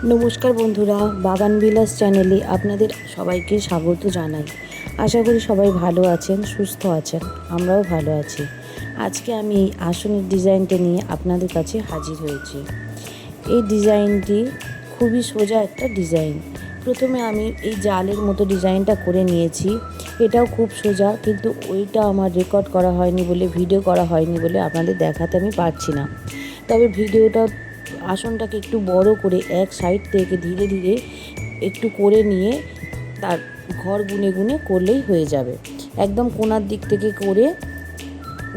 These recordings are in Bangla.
নমস্কার বন্ধুরা, বাগান বিলাস চ্যানেলে আপনাদের সবাইকে স্বাগত জানাই। আশা করি সবাই ভালো আছেন, সুস্থ আছেন, আমরাও ভালো আছি। আজকে আমি এই আসনের ডিজাইনটা নিয়ে আপনাদের কাছে হাজির হয়েছি। এই ডিজাইনটি খুবই সোজা একটা ডিজাইন। প্রথমে আমি এই জালের মতো ডিজাইনটা করে নিয়েছি। এটাও খুব সোজা, কিন্তু ওইটা আমার রেকর্ড করা হয়নি বলে, ভিডিও করা হয়নি বলে আপনাদের দেখাতে আমি পারছি না। তবে ভিডিওটা আসনটাকে একটু বড় করে এক সাইড থেকে ধীরে ধীরে একটু করে নিয়ে তার ঘর গুনে গুনে করলেই হয়ে যাবে। একদম কোণার দিক থেকে করে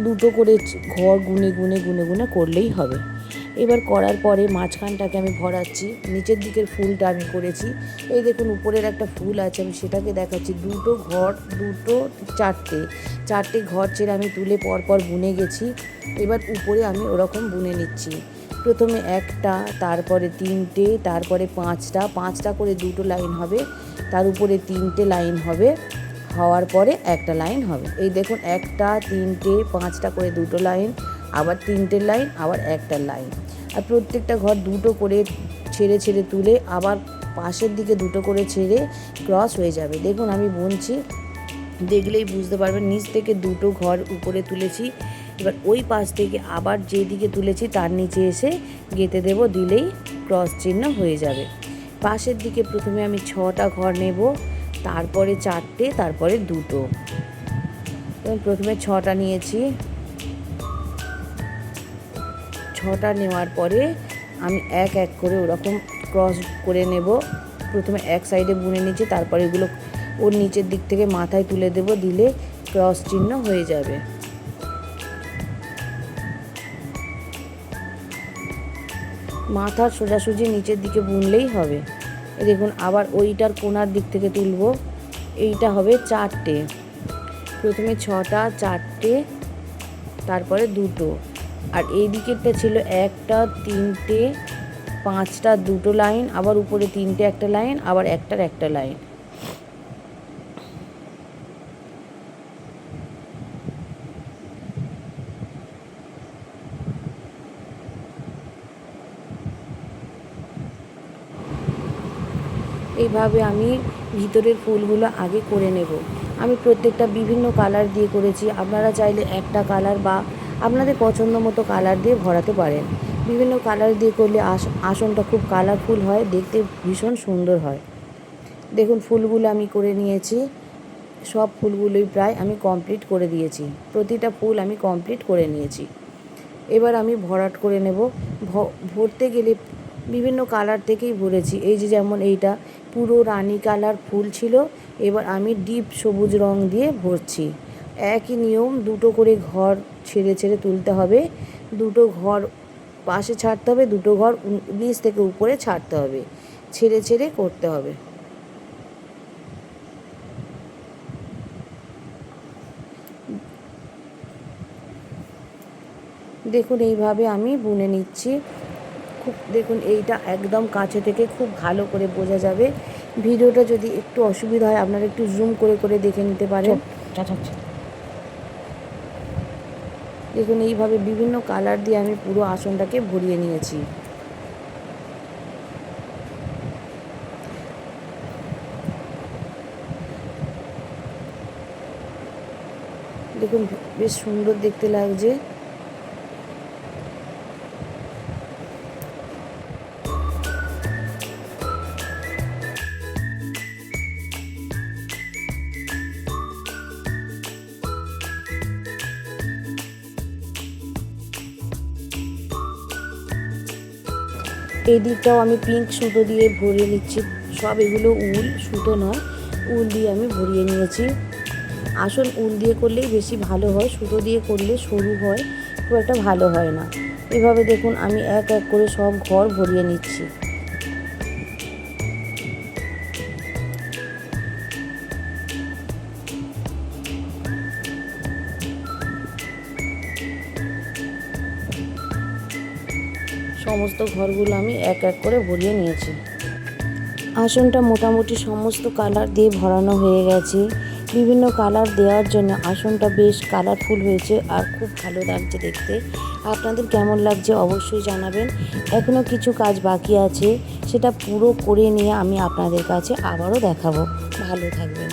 দুটো করে ঘর গুনে গুনে গুনে গুনে করলেই হবে। এবার করার পরে মাঝখানটাকে আমি ভরাচ্ছি। নিচের দিকের ফুলটা আমি করেছি, এই দেখুন উপরের একটা ফুল আছে, আমি সেটাকে দেখাচ্ছি। চারটে ঘর ছেড়ে আমি তুলে পরপর বুনে গেছি। এবার উপরে আমি ওরকম বুনে নিচ্ছি। প্রথমে একটা, তারপরে তিনটে, তারপরে পাঁচটা করে দুটো লাইন হবে, তার উপরে তিনটে লাইন হবে, হওয়ার পরে একটা লাইন হবে। এই দেখুন একটা, তিনটে, পাঁচটা করে দুটো লাইন, আবার তিনটে লাইন, আবার একটা লাইন। আর প্রত্যেকটা ঘর দুটো করে ছেড়ে ছেড়ে তুলে আবার পাশের দিকে দুটো করে ছেড়ে ক্রস হয়ে যাবে। দেখুন আমি বুনছি, দেখলেই বুঝতে পারবেন। নিচ থেকে দুটো ঘর উপরে তুলেছি, এবার ওই পাশ থেকে আবার যেদিকে তুলেছি তার নিচে এসে গেঁথে দেব, দিলেই ক্রস চিহ্ন হয়ে যাবে। পাশের দিকে প্রথমে আমি 6টা ঘর নেব, তারপরে 4টে, তারপরে দুটো। প্রথমে 6টা নিয়েছি। 6টা নেওয়ার পরে আমি এক এক করে ওরকম ক্রস করে নেব। প্রথমে এক সাইডে বুনে নিচ্ছি, তারপরে এগুলো ওর নিচের দিক থেকে মাথায় তুলে দেব, দিলে ক্রস চিহ্ন হয়ে যাবে। মাথার সোজাসুজি নিচের দিকে বুনলেই হবে। দেখুন আবার ওইটার কোণার দিক থেকে তুলব, এইটা হবে 4টে। প্রথমে 6টা, 4টে, তারপরে দুটো। আর এই দিকেরটা ছিল একটা, তিনটে, 5টা দুটো লাইন, আবার উপরে তিনটে একটা লাইন, আবার একটার একটা লাইন। এইভাবে আমি ভিতরের ফুলগুলো আগে করে নেব। আমি প্রত্যেকটা বিভিন্ন কালার দিয়ে করেছি। আপনারা চাইলে একটা কালার বা আপনাদের পছন্দ মতো কালার দিয়ে ভরাতে পারেন। বিভিন্ন কালার দিয়ে করলে আসনটা খুব কালারফুল হয়, দেখতে ভীষণ সুন্দর হয়। দেখুন ফুলগুলো আমি করে নিয়েছি, সব ফুলগুলোই প্রায় আমি কমপ্লিট করে দিয়েছি। প্রতিটা ফুল আমি কমপ্লিট করে নিয়েছি। এবার আমি ভরাট করে নেব। ভরতে গেলে বিভিন্ন কালার থেকেই ভরেছি। এই যে যেমন এইটা পুরো রানী কালার ফুল ছিল, এবার আমি ডিপ সবুজ রং দিয়ে ভরছি। একই নিয়ম, দুটো করে ঘর ছেড়ে ছেড়ে তুলতে হবে, দুটো ঘর পাশে ছাড়তে হবে, দুটো ঘর নিচ থেকে উপরে ছাড়তে হবে, ছেড়ে ছেড়ে করতে হবে। দেখুন এইভাবে আমি বুনে নিচ্ছি। দেখুন এইটা একদম কাছে থেকে খুব ভালো করে বোঝা যাবে। ভিডিওটা যদি একটু অসুবিধা হয় আপনারা একটু জুম করে করে দেখে নিতে পারেন। দেখুন এইভাবে বিভিন্ন কালার দিয়ে আমি পুরো আসনটাকে ভরিয়ে নিয়েছি। দেখুন বেশ সুন্দর দেখতে লাগছে। এই দিকটাও আমি পিঙ্ক সুতো দিয়ে ভরিয়ে নিচ্ছি। সব এগুলো উল, সুতো নয়, উল দিয়ে আমি ভরিয়ে নিয়েছি। আসল উল দিয়ে করলেই বেশি ভালো হয়, সুতো দিয়ে করলে সরু হয়, খুব একটা ভালো হয় না। এভাবে দেখুন আমি এক এক করে সব ঘর ভরিয়ে নিচ্ছি। সমস্ত ঘরগুলো আমি এক এক করে ভরিয়ে নিয়েছি। আসনটা মোটামুটি সমস্ত কালার দিয়ে ভরানো হয়ে গেছে। বিভিন্ন কালার দেওয়ার জন্য আসনটা বেশ কালারফুল হয়েছে আর খুব ভালো লাগছে দেখতে। আপনাদের কেমন লাগছে অবশ্যই জানাবেন। এখনও কিছু কাজ বাকি আছে, সেটা পুরো করে নিয়ে আমি আপনাদের কাছে আবারও দেখাবো। ভালো থাকবেন।